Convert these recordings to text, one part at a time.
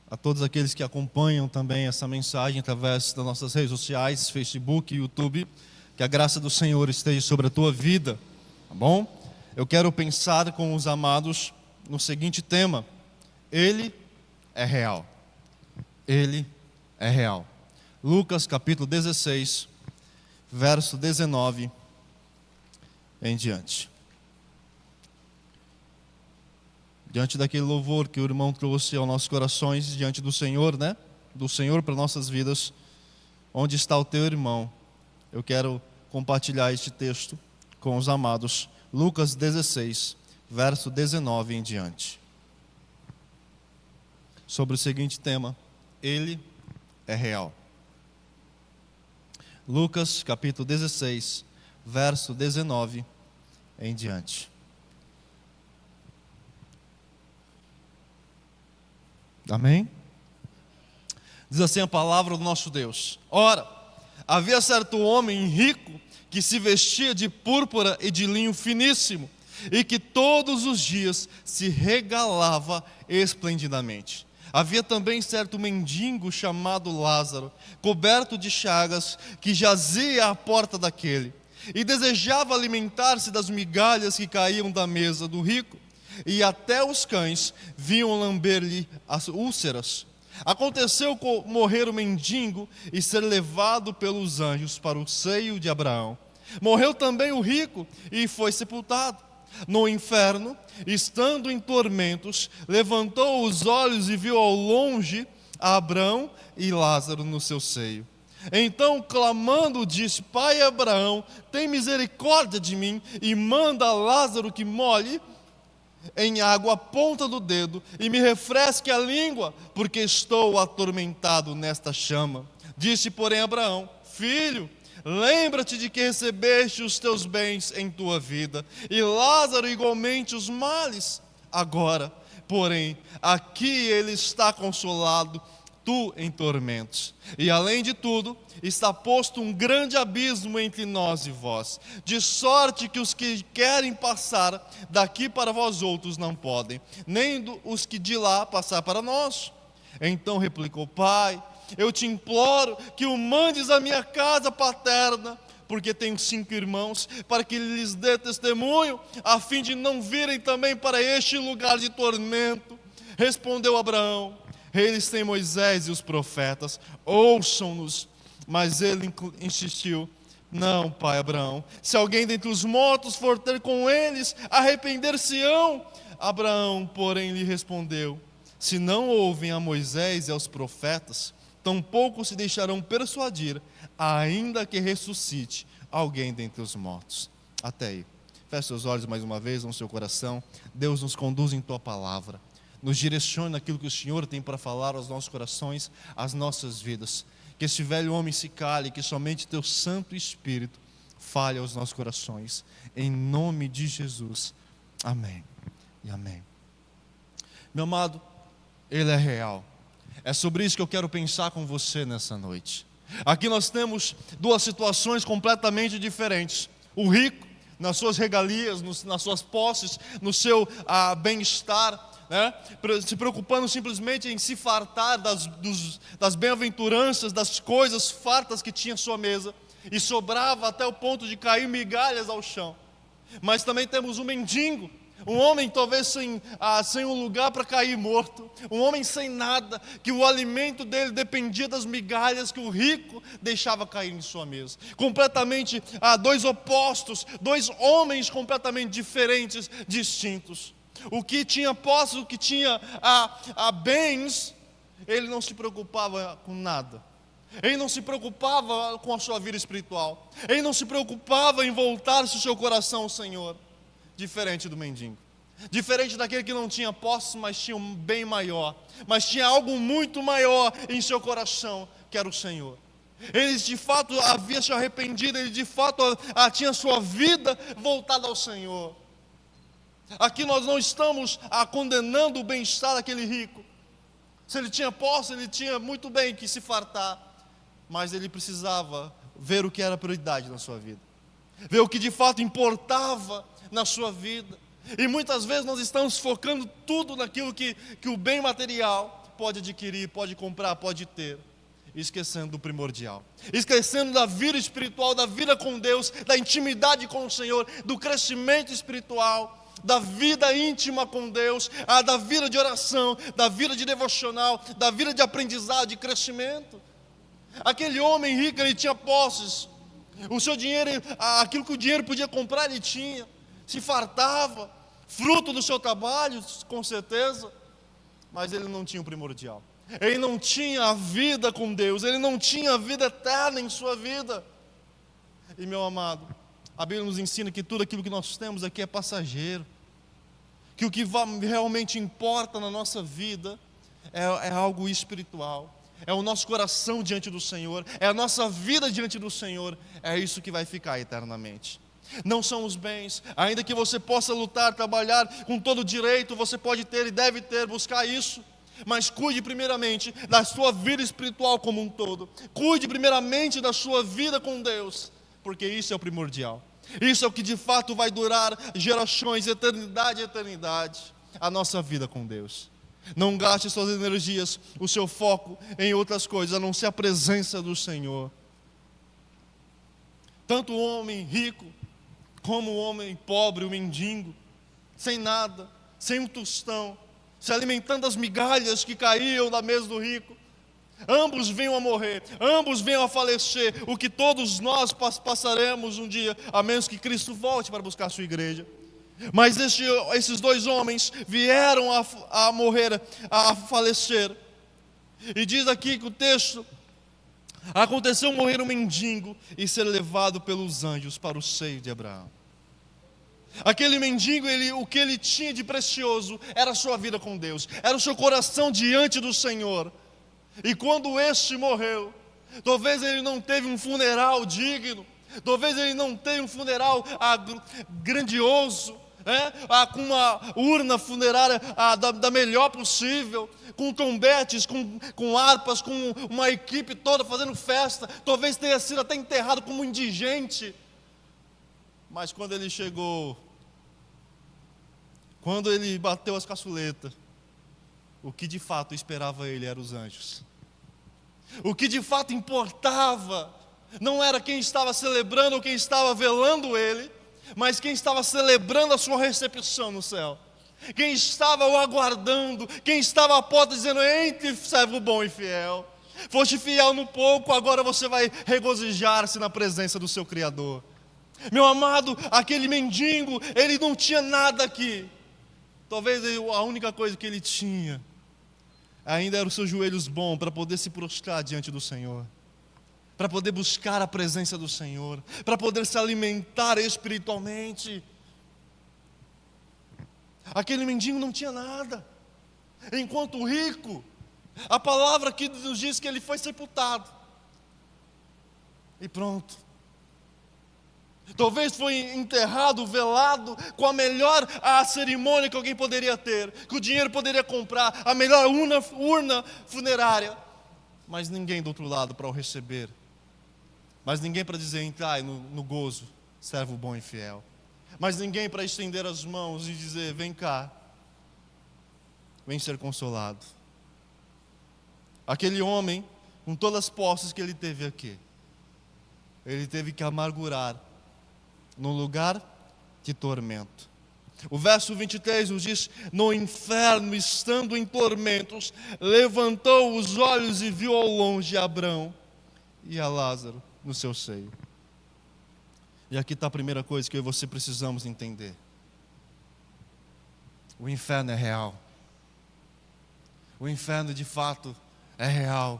a todos aqueles que acompanham também essa mensagem através das nossas redes sociais, Facebook e YouTube. Que a graça do Senhor esteja sobre a tua vida, tá bom? Eu quero pensar com os amados no seguinte tema: Ele é real. Ele é real. Lucas capítulo 16, verso 19 em diante. Diante daquele louvor que o irmão trouxe aos nossos corações, diante do Senhor, né? Do Senhor para nossas vidas. Onde está o teu irmão? Eu quero compartilhar este texto com os amados. Lucas 16, verso 19 em diante. Sobre o seguinte tema: Ele é real. Lucas capítulo 16, verso 19 em diante. Amém? Diz assim a palavra do nosso Deus: Ora, havia certo homem rico que se vestia de púrpura e de linho finíssimo, e que todos os dias se regalava esplendidamente. Havia também certo mendigo chamado Lázaro, coberto de chagas, que jazia à porta daquele, e desejava alimentar-se das migalhas que caíam da mesa do rico, e até os cães vinham lamber-lhe as úlceras. Aconteceu morrer o mendigo e ser levado pelos anjos para o seio de Abraão. Morreu também o rico e foi sepultado. No inferno, estando em tormentos, levantou os olhos e viu ao longe Abraão e Lázaro no seu seio. Então, clamando, disse: Pai Abraão, tem misericórdia de mim e manda Lázaro que molhe em água a ponta do dedo e me refresque a língua, porque estou atormentado nesta chama. Disse, porém, Abraão: Filho, lembra-te de que recebeste os teus bens em tua vida, e Lázaro igualmente os males. Agora, porém, aqui ele está consolado, tu em tormentos. E além de tudo, está posto um grande abismo entre nós e vós, de sorte que os que querem passar daqui para vós outros não podem, nem os que de lá passar para nós. Então replicou: Pai, eu te imploro que o mandes à minha casa paterna, porque tenho 5 irmãos, para que lhes dê testemunho, a fim de não virem também para este lugar de tormento. Respondeu Abraão: Eles têm Moisés e os profetas, ouçam-nos. Mas ele insistiu: Não, pai Abraão, se alguém dentre os mortos for ter com eles, arrepender-se-ão. Abraão, porém, lhe respondeu: Se não ouvem a Moisés e aos profetas, tampouco se deixarão persuadir, ainda que ressuscite alguém dentre os mortos. Até aí. Feche seus olhos mais uma vez no seu coração. Deus nos conduz em tua palavra. Nos direcione naquilo que o Senhor tem para falar aos nossos corações, às nossas vidas. Que esse velho homem se cale, que somente teu Santo Espírito fale aos nossos corações. Em nome de Jesus. Amém e amém. Meu amado, Ele é real. É sobre isso que eu quero pensar com você nessa noite. Aqui nós temos 2 situações completamente diferentes. O rico, nas suas regalias, nas suas posses, no seu bem-estar, né? Se preocupando simplesmente em se fartar das bem-aventuranças, das coisas fartas que tinha à sua mesa, e sobrava até o ponto de cair migalhas ao chão. Mas também temos um mendigo, um homem talvez sem um lugar para cair morto, um homem sem nada, que o alimento dele dependia das migalhas que o rico deixava cair em sua mesa. Completamente 2 opostos, 2 homens completamente diferentes, distintos. O que tinha posses, o que tinha bens, ele não se preocupava com nada. Ele não se preocupava com a sua vida espiritual. Ele não se preocupava em voltar-se o seu coração ao Senhor. Diferente do mendigo. Diferente daquele que não tinha posses, mas tinha um bem maior. Mas tinha algo muito maior em seu coração, que era o Senhor. Ele de fato havia se arrependido, ele de fato tinha sua vida voltada ao Senhor. Aqui nós não estamos condenando o bem-estar daquele rico. Se ele tinha posse, ele tinha muito bem que se fartar. Mas ele precisava ver o que era prioridade na sua vida. Ver o que de fato importava na sua vida. E muitas vezes nós estamos focando tudo naquilo que o bem material pode adquirir, pode comprar, pode ter, esquecendo do primordial, esquecendo da vida espiritual, da vida com Deus, da intimidade com o Senhor, do crescimento espiritual, da vida íntima com Deus, da vida de oração, da vida de devocional, da vida de aprendizado, de crescimento. Aquele homem rico, ele tinha posses, o seu dinheiro, aquilo que o dinheiro podia comprar, ele tinha, se fartava, fruto do seu trabalho, com certeza, mas ele não tinha o primordial. Ele não tinha a vida com Deus, ele não tinha a vida eterna em sua vida. E meu amado, a Bíblia nos ensina que tudo aquilo que nós temos aqui é passageiro, que o que realmente importa na nossa vida é algo espiritual, é o nosso coração diante do Senhor, é a nossa vida diante do Senhor, é isso que vai ficar eternamente. Não são os bens, ainda que você possa lutar, trabalhar com todo direito, você pode ter e deve ter, buscar isso, mas cuide primeiramente da sua vida espiritual como um todo, cuide primeiramente da sua vida com Deus, porque isso é o primordial, isso é o que de fato vai durar gerações, eternidade e eternidade, a nossa vida com Deus. Não gaste suas energias, o seu foco em outras coisas, a não ser a presença do Senhor. Tanto o homem rico, como o homem pobre, o mendigo, sem nada, sem um tostão, se alimentando das migalhas que caíam da mesa do rico, ambos venham a morrer, ambos venham a falecer, o que todos nós passaremos um dia, a menos que Cristo volte para buscar a sua igreja. Mas esses dois homens vieram a morrer, a falecer, e diz aqui que o texto: aconteceu morrer um mendigo e ser levado pelos anjos para o seio de Abraão. Aquele mendigo, o que ele tinha de precioso era a sua vida com Deus, era o seu coração diante do Senhor. E quando este morreu, talvez ele não teve um funeral digno, talvez ele não tenha um funeral grandioso, com uma urna funerária da melhor possível, com trombetes, com harpas, com uma equipe toda fazendo festa, talvez tenha sido até enterrado como indigente. Mas quando ele chegou, quando ele bateu as caçuletas, o que de fato esperava ele eram os anjos. O que de fato importava não era quem estava celebrando ou quem estava velando ele, mas quem estava celebrando a sua recepção no céu, quem estava o aguardando, quem estava à porta dizendo: entre, servo bom e fiel, foste fiel no pouco, agora você vai regozijar-se na presença do seu Criador. Meu amado, aquele mendigo, ele não tinha nada aqui, talvez a única coisa que ele tinha ainda eram os seus joelhos bons para poder se prostrar diante do Senhor, para poder buscar a presença do Senhor, para poder se alimentar espiritualmente. Aquele mendigo não tinha nada, enquanto o rico, a palavra aqui nos diz que ele foi sepultado, e pronto. Talvez foi enterrado, velado, com a melhor cerimônia que alguém poderia ter, que o dinheiro poderia comprar, a melhor urna funerária, mas ninguém do outro lado para o receber, mas ninguém para dizer: entrai no gozo, servo bom e fiel, mas ninguém para estender as mãos e dizer: vem cá, vem ser consolado. Aquele homem, com todas as posses que ele teve aqui, ele teve que amargurar num lugar de tormento. O verso 23 nos diz: no inferno, estando em tormentos, levantou os olhos e viu ao longe Abrão e a Lázaro no seu seio. E aqui está a primeira coisa que eu e você precisamos entender: o inferno é real. O inferno de fato é real.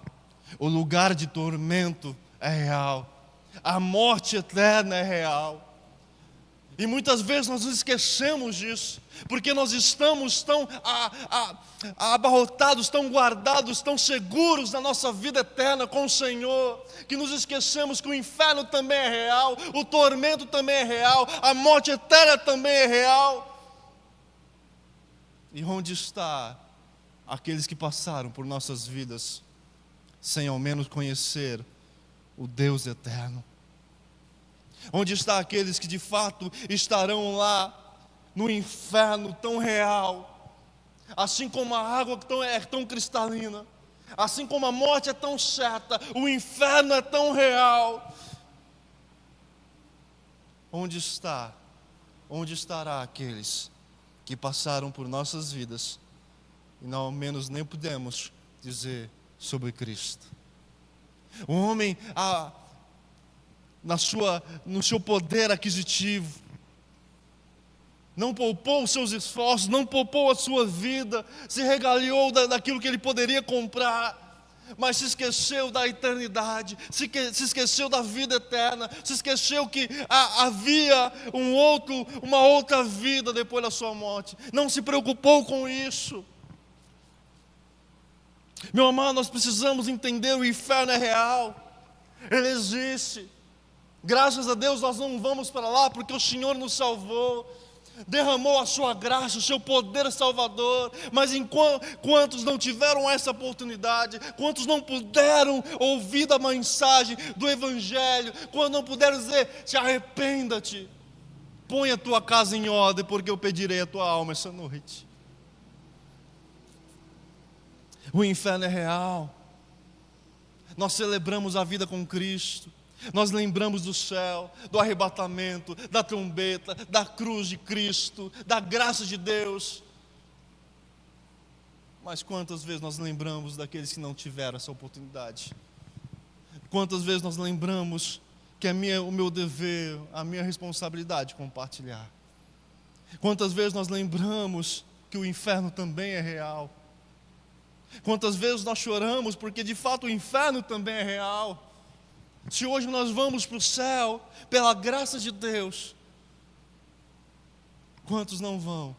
O lugar de tormento é real. A morte eterna é real. E muitas vezes nós nos esquecemos disso, porque nós estamos tão abarrotados, tão guardados, tão seguros na nossa vida eterna com o Senhor, que nos esquecemos que o inferno também é real, o tormento também é real, a morte eterna também é real. E onde está aqueles que passaram por nossas vidas sem ao menos conhecer o Deus eterno? Onde está aqueles que de fato estarão lá no inferno tão real, Assim como a água é tão cristalina, assim como a morte é tão certa, o inferno é tão real. Onde estará aqueles que passaram por nossas vidas e não ao menos nem podemos dizer sobre Cristo? O homem, no seu poder aquisitivo, não poupou os seus esforços, não poupou a sua vida, se regaliou daquilo que ele poderia comprar, mas se esqueceu da eternidade, se esqueceu da vida eterna, se esqueceu que havia uma outra vida depois da sua morte, não se preocupou com isso. Meu amado, nós precisamos entender: o inferno é real, ele existe. Graças a Deus nós não vamos para lá, porque o Senhor nos salvou, derramou a sua graça, o seu poder salvador. Mas quantos não tiveram essa oportunidade, quantos não puderam ouvir da mensagem do Evangelho, quando não puderam dizer: te arrependa-te, põe a tua casa em ordem, porque eu pedirei a tua alma essa noite. O inferno é real. Nós celebramos a vida com Cristo, nós lembramos do céu, do arrebatamento, da trombeta, da cruz de Cristo, da graça de Deus. Mas quantas vezes nós lembramos daqueles que não tiveram essa oportunidade? Quantas vezes nós lembramos que é o meu dever, a minha responsabilidade compartilhar? Quantas vezes nós lembramos que o inferno também é real? Quantas vezes nós choramos porque de fato o inferno também é real? Se hoje nós vamos para o céu pela graça de Deus, quantos não vão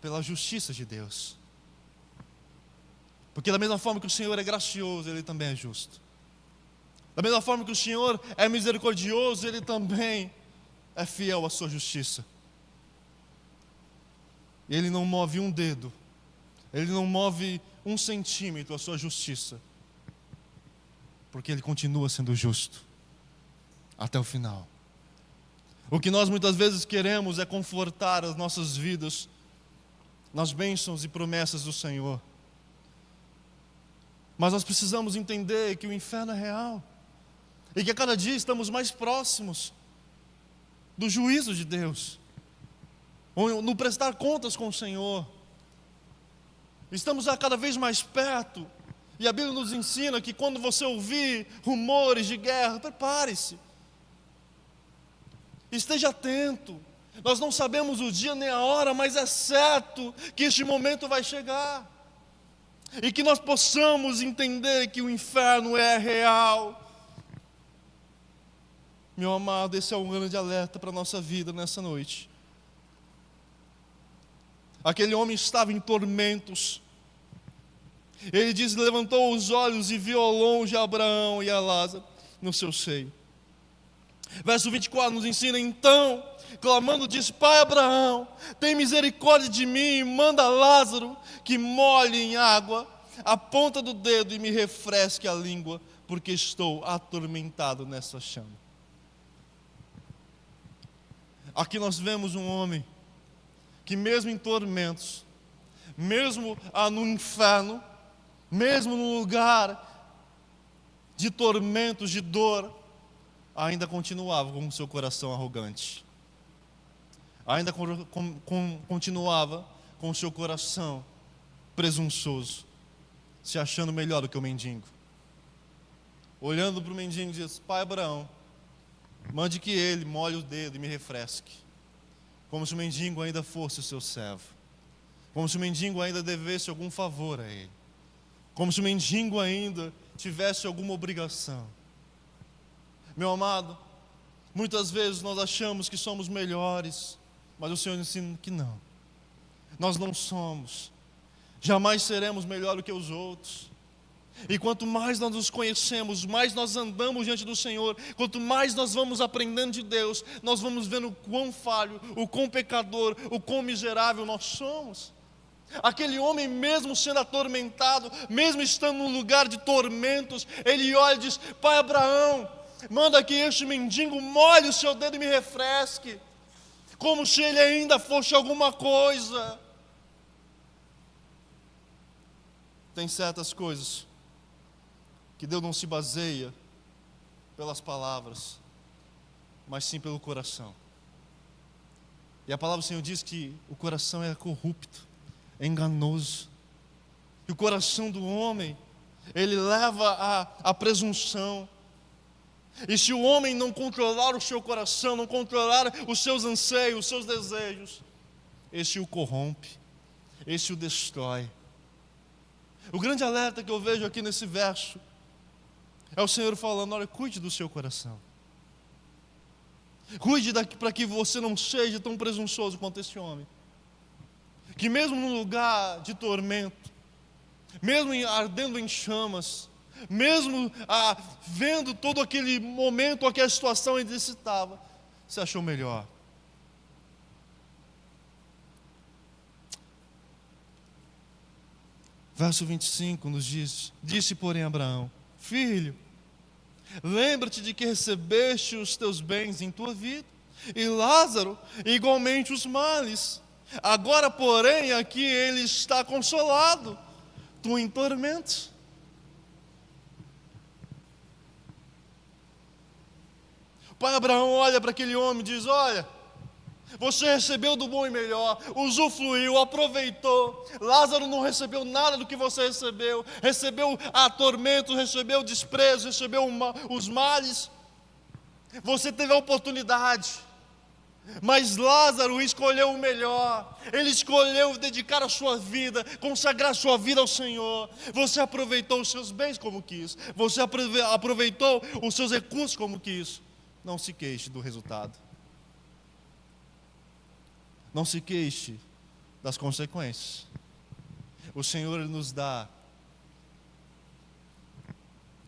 pela justiça de Deus? Porque da mesma forma que o Senhor é gracioso, Ele também é justo. Da mesma forma que o Senhor é misericordioso, Ele também é fiel à sua justiça. Ele não move um dedo, Ele não move 1 centímetro a sua justiça, porque Ele continua sendo justo até o final. O que nós muitas vezes queremos é confortar as nossas vidas nas bênçãos e promessas do Senhor. Mas nós precisamos entender que o inferno é real, e que a cada dia estamos mais próximos do juízo de Deus, ou no prestar contas com o Senhor. Estamos a cada vez mais perto, e a Bíblia nos ensina que quando você ouvir rumores de guerra, prepare-se, esteja atento. Nós não sabemos o dia nem a hora, mas é certo que este momento vai chegar, e que nós possamos entender que o inferno é real. Meu amado, esse é um grande alerta para a nossa vida nessa noite. Aquele homem estava em tormentos. Ele diz: levantou os olhos e viu ao longe Abraão e a Lázaro no seu seio. Verso 24 nos ensina: então, clamando, disse: Pai Abraão, tem misericórdia de mim e manda Lázaro que molhe em água a ponta do dedo e me refresque a língua, porque estou atormentado nessa chama. Aqui nós vemos um homem que mesmo em tormentos, mesmo no inferno, mesmo no lugar de tormentos, de dor, ainda continuava com o seu coração arrogante, ainda continuava com o seu coração presunçoso, se achando melhor do que o mendigo. Olhando para o mendigo, diz: Pai Abraão, mande que ele molhe o dedo e me refresque. Como se o mendigo ainda fosse o seu servo, como se o mendigo ainda devesse algum favor a ele, como se o mendigo ainda tivesse alguma obrigação. Meu amado, muitas vezes nós achamos que somos melhores, mas o Senhor ensina que não. Nós não somos, jamais seremos melhor do que os outros. E quanto mais nós nos conhecemos, mais nós andamos diante do Senhor, quanto mais nós vamos aprendendo de Deus, nós vamos vendo o quão falho, o quão pecador, o quão miserável nós somos. Aquele homem, mesmo sendo atormentado, mesmo estando num lugar de tormentos, ele olha e diz: Pai Abraão, manda que este mendigo molhe o seu dedo e me refresque, como se ele ainda fosse alguma coisa. Tem certas coisas que Deus não se baseia pelas palavras, mas sim pelo coração. E a palavra do Senhor diz que o coração é corrupto, é enganoso. E o coração do homem, ele leva à presunção. E se o homem não controlar o seu coração, não controlar os seus anseios, os seus desejos, esse o corrompe, esse o destrói. O grande alerta que eu vejo aqui nesse verso é o Senhor falando: olha, cuide do seu coração. Cuide para que você não seja tão presunçoso quanto esse homem, que mesmo num lugar de tormento, mesmo ardendo em chamas, mesmo vendo todo aquele momento, aquela situação em que ele estava, se achou melhor. Verso 25 nos diz: disse porém Abraão: filho, lembra-te de que recebeste os teus bens em tua vida, e Lázaro igualmente os males. Agora porém aqui ele está consolado, tu em tormentos. O pai Abraão olha para aquele homem e diz: olha, você recebeu do bom e melhor, usufruiu, aproveitou. Lázaro não recebeu nada do que você recebeu. Recebeu tormento, recebeu desprezo, recebeu os males. Você teve a oportunidade, mas Lázaro escolheu o melhor. Ele escolheu dedicar a sua vida, consagrar a sua vida ao Senhor. Você aproveitou os seus bens como quis. Você aproveitou os seus recursos como quis. Não se queixe do resultado. Não se queixe das consequências. O Senhor nos dá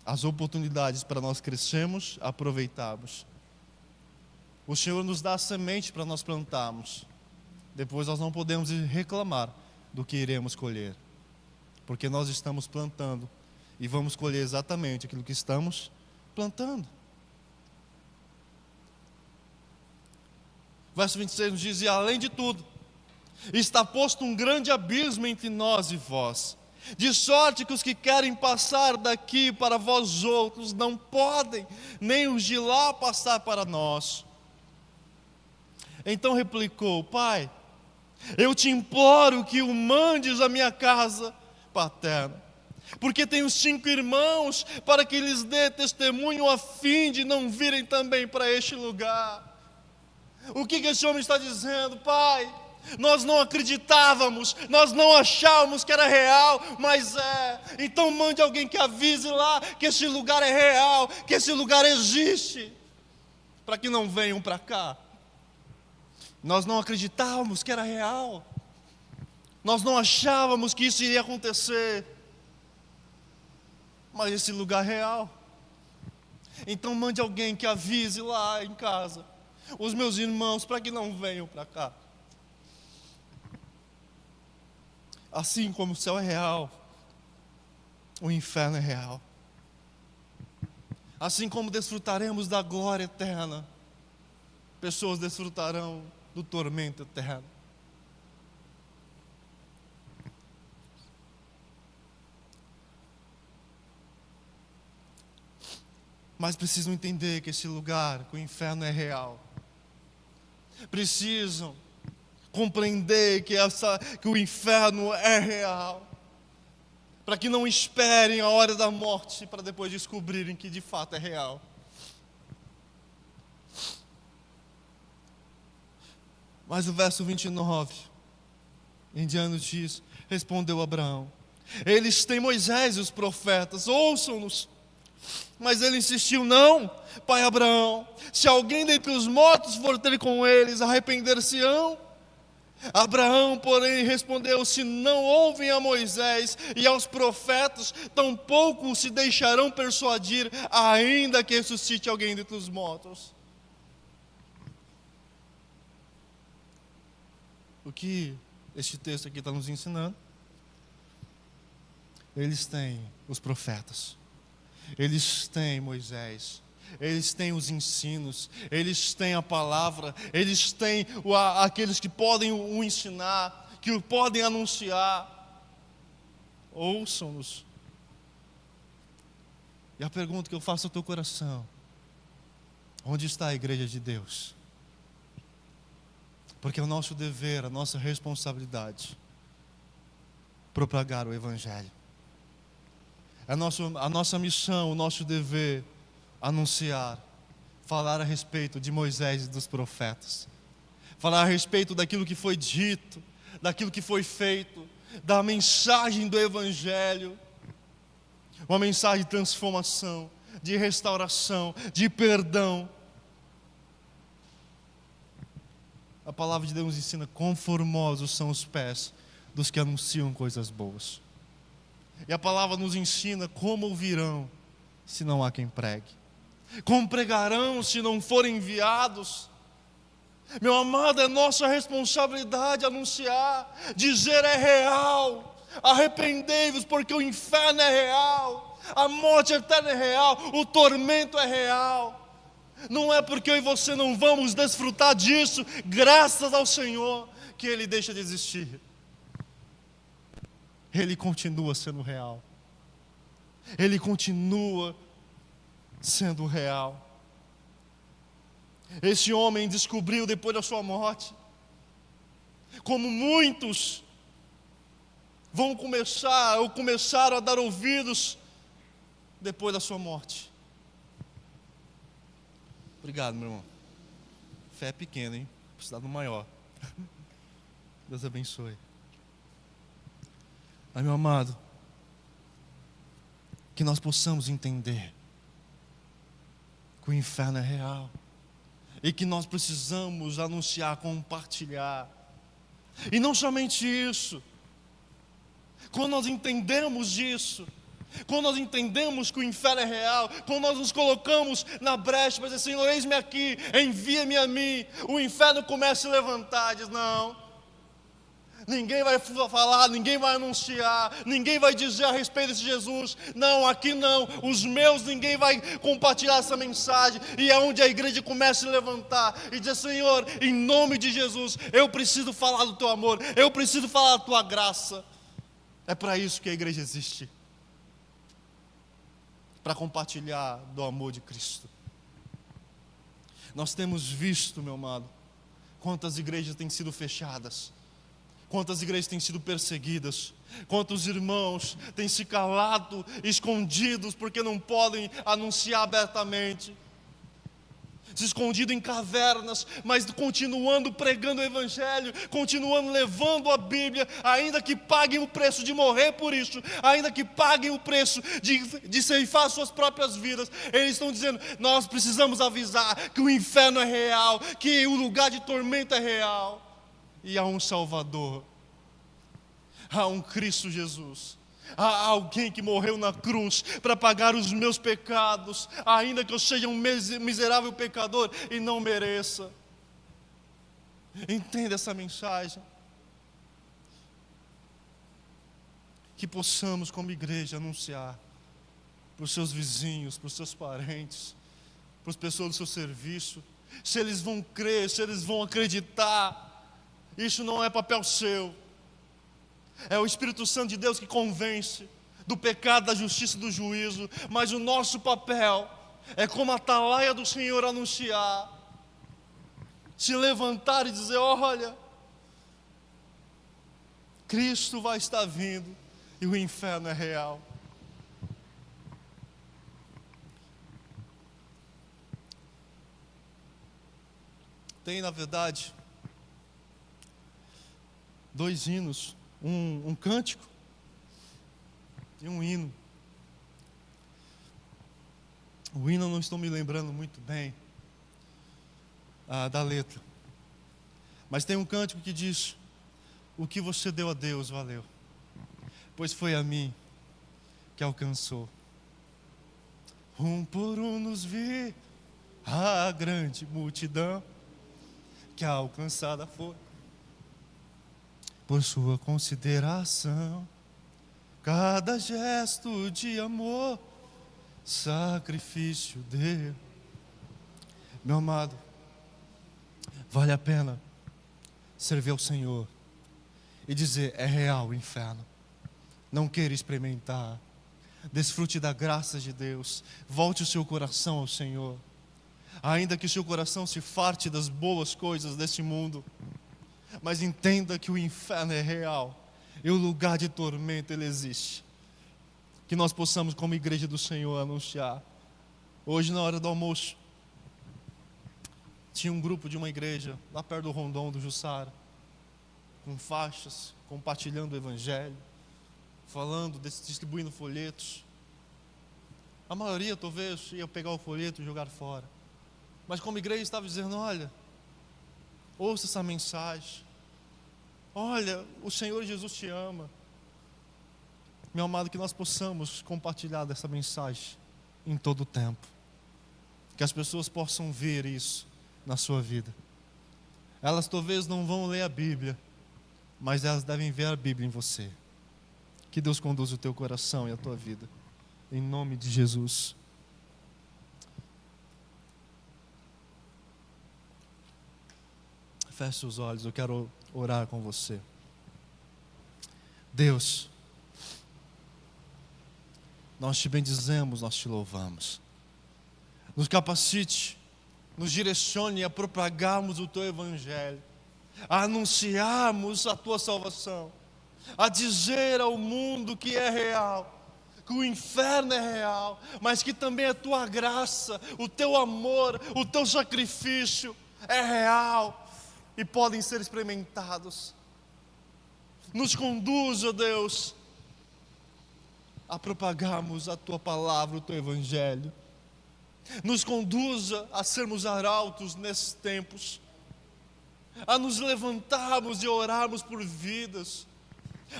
as oportunidades para nós crescermos, aproveitarmos. O Senhor nos dá a semente para nós plantarmos. Depois nós não podemos reclamar do que iremos colher, porque nós estamos plantando e vamos colher exatamente aquilo que estamos plantando. Verso 26 nos diz: e além de tudo, está posto um grande abismo entre nós e vós, de sorte que os que querem passar daqui para vós outros não podem, nem os de lá passar para nós. Então replicou: pai, eu te imploro que o mandes à minha casa paterna, porque tenho 5 irmãos, para que lhes dê testemunho a fim de não virem também para este lugar. O que esse homem está dizendo? pai, nós não acreditávamos, nós não achávamos que era real, mas é. Então mande alguém que avise lá que esse lugar é real, que esse lugar existe, para que não venham para cá. Nós não acreditávamos que era real, nós não achávamos que isso iria acontecer, mas esse lugar é real. Então mande alguém que avise lá em casa os meus irmãos, para que não venham para cá. Assim como o céu é real, o inferno é real. Assim como desfrutaremos da glória eterna, pessoas desfrutarão do tormento eterno. Mas precisam entender que esse lugar, que o inferno é real. Precisam compreender que o inferno é real, para que não esperem a hora da morte para depois descobrirem que de fato é real. Mas o verso 29 em diante diz: respondeu Abraão: eles têm Moisés e os profetas, ouçam-nos. Mas ele insistiu: não, pai Abraão, se alguém dentre os mortos for ter com eles, arrepender-se-ão. Abraão, porém, respondeu: se não ouvem a Moisés e aos profetas, tampouco se deixarão persuadir, ainda que ressuscite alguém dentre os mortos. O que este texto aqui está nos ensinando? Eles têm os profetas, eles têm Moisés, eles têm os ensinos, eles têm a palavra, eles têm aqueles que podem o ensinar, que o podem anunciar. ouçam-nos. E a pergunta que eu faço ao teu coração: onde está a igreja de Deus? Porque é o nosso dever, a nossa responsabilidade propagar o Evangelho. É a nossa missão, o nosso dever anunciar, falar a respeito de Moisés e dos profetas, falar a respeito daquilo que foi dito, daquilo que foi feito, da mensagem do Evangelho, uma mensagem de transformação, de restauração, de perdão. A palavra de Deus nos ensina: conformosos são os pés dos que anunciam coisas boas. E a palavra nos ensina como ouvirão se não há quem pregue, como pregarão se não forem enviados. Meu amado, é nossa responsabilidade anunciar, dizer é real, arrependei-vos porque o inferno é real, a morte eterna é real, o tormento é real. Não é porque eu e você não vamos desfrutar disso, graças ao Senhor, que Ele deixa de existir. Ele continua sendo real. Ele continua sendo real. Esse homem descobriu depois da sua morte, como muitos começaram a dar ouvidos depois da sua morte. Obrigado, meu irmão. Fé é pequena, hein? Precisa do maior. Deus abençoe. Mas, meu amado, que nós possamos entender que o inferno é real e que nós precisamos anunciar, compartilhar. E não somente isso, quando nós entendemos isso, quando nós entendemos que o inferno é real, quando nós nos colocamos na brecha para dizer: Senhor, eis-me aqui, envia-me a mim, o inferno começa a se levantar, diz: não, ninguém vai falar, ninguém vai anunciar, ninguém vai dizer a respeito desse Jesus. Não, aqui não, os meus, ninguém vai compartilhar essa mensagem. E é onde a igreja começa a se levantar e dizer: Senhor, em nome de Jesus, eu preciso falar do teu amor, eu preciso falar da tua graça. É para isso que a igreja existe, para compartilhar do amor de Cristo. Nós temos visto, meu amado, quantas igrejas têm sido fechadas, quantas igrejas têm sido perseguidas, quantos irmãos têm se calado, escondidos, porque não podem anunciar abertamente, se escondido em cavernas, mas continuando pregando o Evangelho, continuando levando a Bíblia, ainda que paguem o preço de morrer por isso, ainda que paguem o preço de ceifar suas próprias vidas. Eles estão dizendo: nós precisamos avisar que o inferno é real, que o lugar de tormento é real. E há um Salvador, há um Cristo Jesus, há alguém que morreu na cruz para pagar os meus pecados, ainda que eu seja um miserável pecador e não mereça. Entenda essa mensagem. Que possamos, como igreja, anunciar para os seus vizinhos, para os seus parentes, para as pessoas do seu serviço. Se eles vão crer, se eles vão acreditar, isso não é papel seu. É o Espírito Santo de Deus que convence do pecado, da justiça e do juízo. Mas o nosso papel é, como atalaia do Senhor, anunciar, se levantar e dizer: olha, Cristo vai estar vindo e o inferno é real. Tem, na verdade, dois hinos, um cântico e um hino. O hino eu não estou me lembrando muito bem da letra, mas tem um cântico que diz: o que você deu a Deus valeu, pois foi a mim que alcançou. Um por um nos vi a grande multidão, que alcançada foi por sua consideração, cada gesto de amor, sacrifício dele. Meu amado, vale a pena servir ao Senhor e dizer: é real o inferno, não queira experimentar. Desfrute da graça de Deus. Volte o seu coração ao Senhor. Ainda que o seu coração se farte das boas coisas deste mundo, mas entenda que o inferno é real e o lugar de tormento ele existe. Que nós possamos, como igreja do Senhor, anunciar. Hoje, na hora do almoço, tinha um grupo de uma igreja lá perto do Rondon do Jussara, com faixas, compartilhando o evangelho, falando, distribuindo folhetos. A maioria talvez ia pegar o folheto e jogar fora, mas como igreja estava dizendo: olha, ouça essa mensagem, olha, o Senhor Jesus te ama. Meu amado, que nós possamos compartilhar dessa mensagem em todo o tempo, que as pessoas possam ver isso na sua vida. Elas talvez não vão ler a Bíblia, mas elas devem ver a Bíblia em você. Que Deus conduza o teu coração e a tua vida, em nome de Jesus. Feche os olhos, eu quero orar com você. Deus, nós te bendizemos, nós te louvamos. Nos capacite, nos direcione a propagarmos o teu evangelho, a anunciarmos a tua salvação, a dizer ao mundo que é real, que o inferno é real, mas que também a tua graça, o teu amor, o teu sacrifício é real e podem ser experimentados. Nos conduza, Deus, a propagarmos a tua palavra, o teu evangelho. Nos conduza a sermos arautos nesses tempos, a nos levantarmos e orarmos por vidas,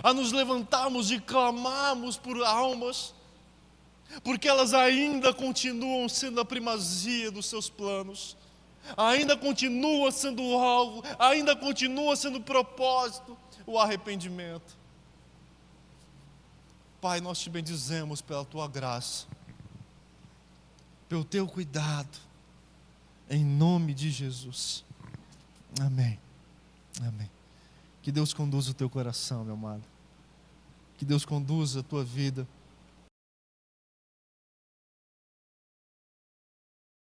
a nos levantarmos e clamarmos por almas, porque elas ainda continuam sendo a primazia dos seus planos, ainda continua sendo o alvo, ainda continua sendo o propósito, o arrependimento. Pai, nós te bendizemos pela tua graça, pelo teu cuidado, em nome de Jesus. Amém. Amém. Que Deus conduza o teu coração, meu amado. Que Deus conduza a tua vida